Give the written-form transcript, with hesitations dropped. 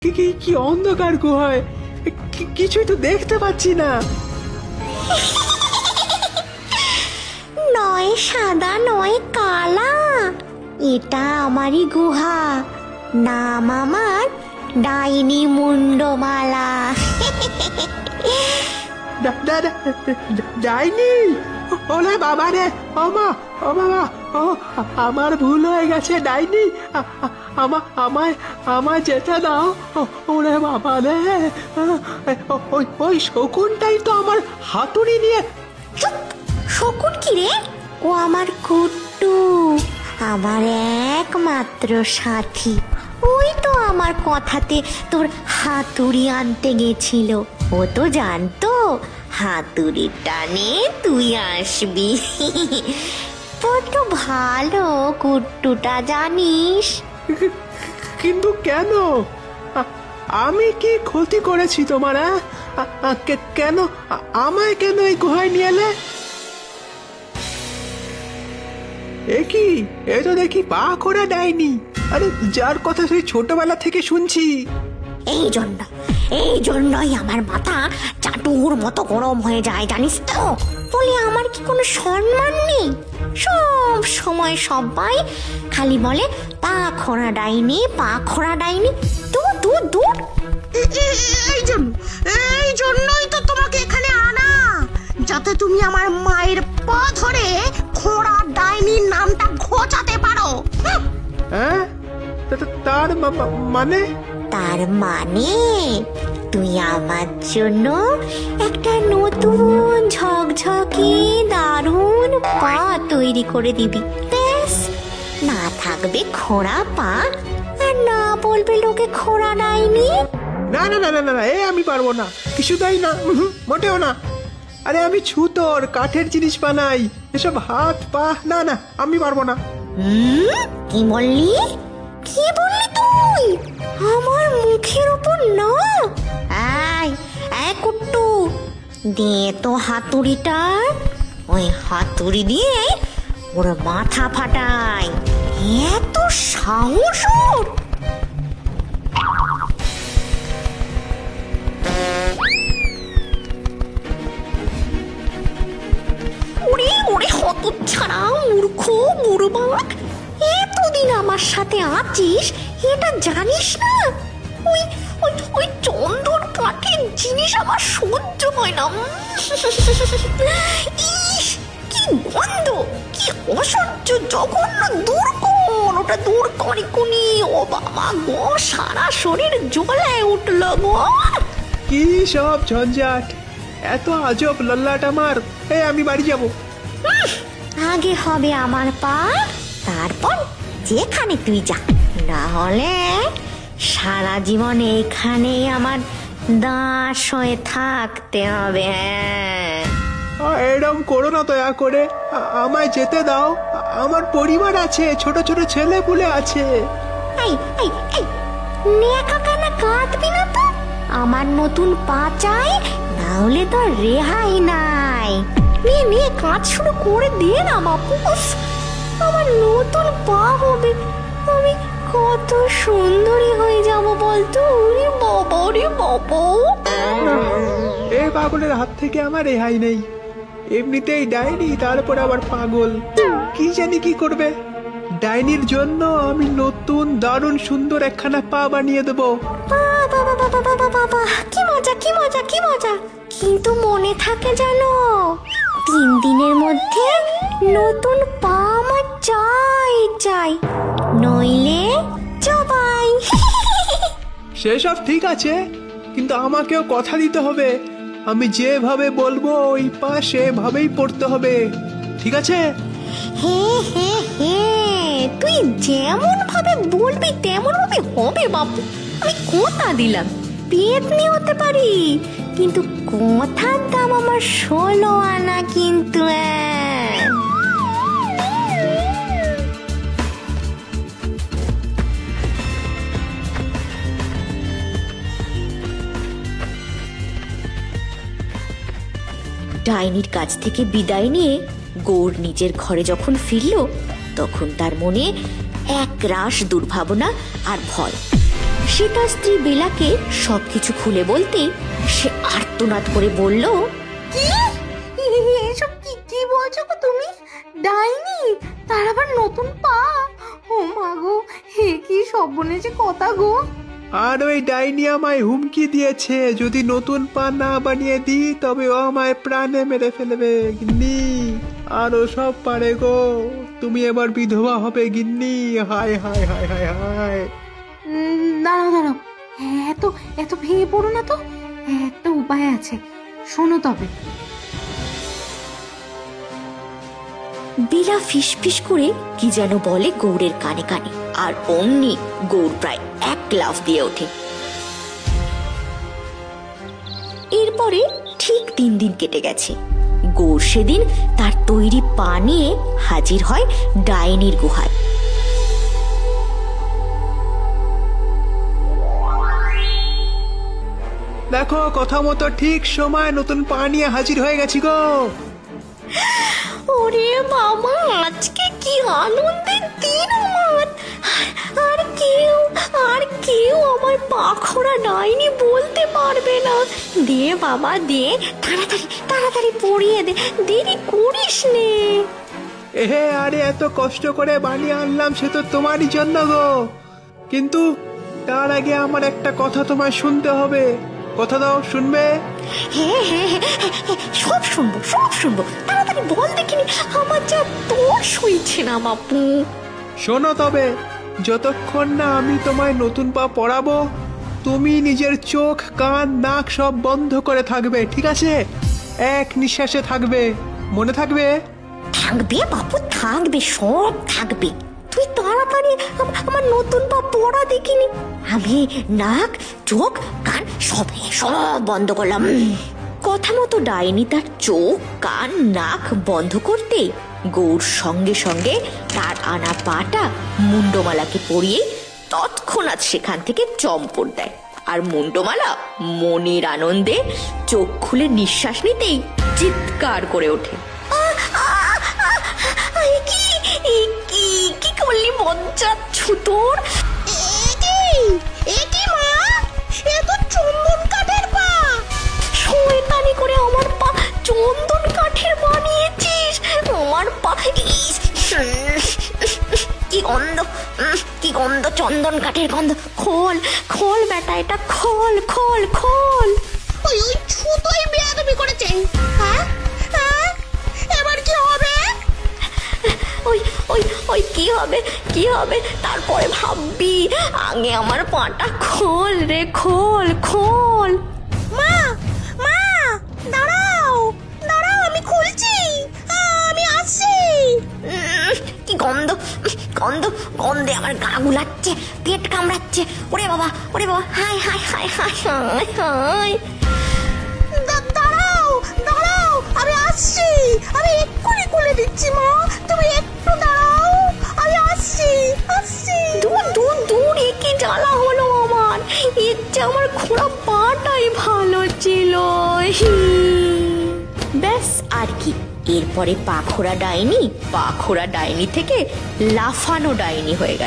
কি কি কি অন্ধকার গুহায়, কিছুই তো দেখতে পাচ্ছি না। নয় সাদা নয় কালা, এটা আমারই গুহা, নাম আমার ডাইনি মুন্ডমালা। যাইনি, ওরে বাবা রে, ও মা, ও বাবা, ও আমার ভুল হয়ে গেছে ডাইনি, আমায় আমায় যেতে দাও। ওরে বাবা রে, ওই শকুনটাই তো আমার হাতুড়ি নিয়ে। শকুন কি রে? ও আমার কুট্টু, আমার একমাত্র সাথী। ওই তো আমার কথাতে তোর হাতুড়ি আনতে গেছিল। ও তো জানতো হাতুড়ি টানে তুই আসবি। কত ভালো কুট্টুটা জানিস। কিন্তু কেন? আমি কি ক্ষতি করেছি তোমার? কেন আমায় কেন এই গুহায় নিয়ে এলে? এ কি, এ তো দেখি পা খোড়া ডাইনি। আরে যার কথা সেই ছোটবেলা থেকে শুনছি। এই জন্যই আমার মাথা চাটুর মতো গরম হয়ে যায়, জানিস তো। বলে আমার কি কোনো সম্মান নেই? সব সময় সবাই খালি বলে পা খোড়া ডাইনি, পা খোড়া ডাইনি। দূর দূর দূর। এই জন্যই তো তোমাকে এখানে আনা, যাতে তুমি আমার মায়ের পা ধরে খোড়া ডাইনির নামটা ঘোচাতে পারো। হ্যাঁ, তার মানে? তার মানে তুই আমার জন্য একটা নতুন ঝকঝকে দারুণ পা তৈরি করে দিবি। ব্যাস, না থাকবে খোড়া পা, আর না বলবে লোকে খোড়া ডাইনি। না না না না না, এ আমি পারবো না, কিছুতেই না, মোটেও না। আরে আমি ছুতোর, কাঠের জিনিস বানাই, এসব হাত পা, না না, আমি পারবো না। কি বললি? কি বললি তুই আমার মুখের উপর? না, এই কুট্টু, দে তো হাতুড়িটা। ওই হাতুড়ি দিয়ে ওর মাথা ফাটাই। এত সাহস ওর! ওরে ওরে হতচ্ছাড়া, মূর্খ বুড়বাক, এতদিন আমার সাথে আছিস, এটা জানিস না? ওই ওই ওই চন্দন কাঠের জিনিস আমার সহ্য হয় না। ইস, কি গন্ধ, কি অসহ্য, জঘন্য, দূর কর, ওটা দূর করে কোনি। ও বাবা গো, সারা শরীর জ্বলে উঠল গো। কি সব ঝঞ্ঝাট, এত আজব লল্লাট আমার। এই আমি বাড়ি যাব। আগে হবে আমার পা, তারপর যেখানে তুই যা। না হলে সারা জীবন এখানেই আমার দাস হয়ে থাকতে হবে। এরকম করো না দয়া করে, আমায় যেতে দাও। আমার পরিবার আছে, ছোট ছোট ছেলে পুলে আছে। এই এই এই, নেকা কানা কাঁদবি না তো। আমার নতুন পা চাই, না হলে তো রেহাই নাই। নিয়ে নিয়ে কাজ শুরু করে দিয়ে না বাপুস, আমার নতুন পা হবে, আমি কত সুন্দরী হয়ে যাব বলতো। ওরে বাবা রে বাবা, এই পাগলের হাত থেকে আমার রেহাই নেই। এমনিতেই ডাইনি, তারপর আবার পাগল, কি জানি কি করবে। ডাইনির জন্য আমি নতুন দারুণ সুন্দর একখানা পা বানিয়ে দেবো। বাবা বাবা বাবা বাবা, কি মজা কি মজা কি মজা। কিন্তু মনে থাকে জানো, 3 দিনের মধ্যে নতুন পা আমার চাই চাই, নইলে জবাই। সেসব ঠিক আছে, কিন্তু আমাকেও কথা দিতে হবে। আমি যেভাবে বলবো ওই পা সেভাবেই পড়তে হবে, ঠিক আছে? হে হে হে, তুই যেমন ভাবে বলবি তেমন ভাবে হবে বাবু। আমি কথা দিলাম, পেতনি হতে পারি, কিন্তু কথার দাম আমার 16 আনা কিন্তু। ডাইনির কাছ থেকে বিদায় নিয়ে গৌর নিজের ঘরে যখন ফিরল, তখন তার মনে এক রাশ দুর্ভাবনা আর ভয়। সে তার স্ত্রী বেলাকে সবকিছু খুলে বলতে সে আর্তনাদ করে বলল, কি এসব কি কি বলছো গো তুমি? ডাইনি, তার আবার নতুন পা? ও মা গো, হে কি সর্বনেশে কথা গো। আর ওই ডাইনি আমায় হুমকি দিয়েছে, যদি নতুন পা না বানিয়ে দিই তবে ও আমায় প্রাণে মেরে ফেলবে গিন্নি। আর ও সব পারে গো, তুমি এবার বিধবা হবে গিন্নি। হায় হায় হায় হায় হায়। দাঁড়াও দাঁড়াও, এত এত ভেঙে পড়ো না তো, একটা উপায় আছে, শোনো তবে। বেলা ফিসফিস করে কি যেন বলে গৌড়ের কানে কানে, আর অমনি গৌড় প্রায় এক লাফ দিয়ে ওঠে। এরপরে ঠিক 3 দিন কেটে গেছে। গৌড় সেদিন তার তৈরি পা নিয়ে হাজির হয় ডাইনির গুহায়। দেখো, কথা মতো ঠিক সময় নতুন পা নিয়ে হাজির হয়ে গেছি গো। ওরে মামা, আজকে কি আনন্দের দিন আমার। আর কেউ আমার পাখরা ডাইনি বলতে পারবে না। দে বাবা দে, তাড়াতাড়ি তাড়াতাড়ি পড়িয়ে দে, দেরি করিস নে। এহে, আরে এত কষ্ট করে বানিয়ে আনলাম সে তো তোমারই জন্য গো। কিন্তু তার আগে আমার একটা কথা তোমায় শুনতে হবে। কথা দাও, শুনবে? হ্যাঁ হ্যাঁ হ্যাঁ, সব শুনবো সব শুনবো, তাড়াতাড়ি বল দেখিনি, আমার যা তোর সইছে না বাপু। শোনো তবে, যতক্ষণ না আমি তোমায় নতুন পা পরাবো তুমি নিজের চোখ কান নাক সব বন্ধ করে থাকবে, ঠিক আছে? এক নিঃশ্বাসে থাকবে, মনে থাকবে? থাকবে বাপু, থাকবে, সব থাকবে। তুই তাড়াতাড়ি আমার নতুন পা পড়া দেখিনি। আমি নাক চোখ কান সব সব বন্ধ করলাম। কথা মতো ডাইনি তার চোখ কান নাক বন্ধ করতে গৌড় সঙ্গে সঙ্গে তার আনা পাটা মুন্ডমালাকে পরিয়ে তৎক্ষণাৎ সেখান থেকে চম্পট দেয়। আর মুন্ডমালা মনের আনন্দে চোখ খুলে নিঃশ্বাস নিতেই চিৎকার করে ওঠে, কি করলি বজ্জাত ছুতোর? চন্দন কাঠের পা, শয়তানি করে আমার পা চন্দন কাঠের বানিয়েছিস। আমার পা কি গন্ধ, কি গন্ধ, চন্দন কাঠের গন্ধ। খোল খোল বেটা, এটা খোল খোল খোল। ওই ছুতোই বেয়াদবি করেছে। হ্যাঁ হ্যাঁ, এবার কি হবে? ওই ওই ওই কি হবে কি হবে তারপরে ভাববি, আগে আমার পাটা খোল রে, খোল খোল। মা মা, দাঁড়াও দাঁড়াও, আমি খুলছি, আমি আসছি। কি গন্ধ, গন্ধ, গন্ধে আমার গা গুলাচ্ছে, পেট কামড়াচ্ছে। ওরে বাবা ওরে বাবা, high high high high high high. দাঁড়াও দাঁড়াও, আমি আসছি, আমি এক্ষুনি খুলে দিচ্ছি। মা তুমি একটু দাঁড়াও, আমি আসছি আসছি। দূর দূর দূর, কি জ্বালা হলো আমার। ইচ্ছে আমার খোঁড়া পাটাই ভালো ছিল। ব্যাস আর কি, এরপরে পাখোড়া ডাইনি থেকে লাফানো ডাইনি হয়ে গেল।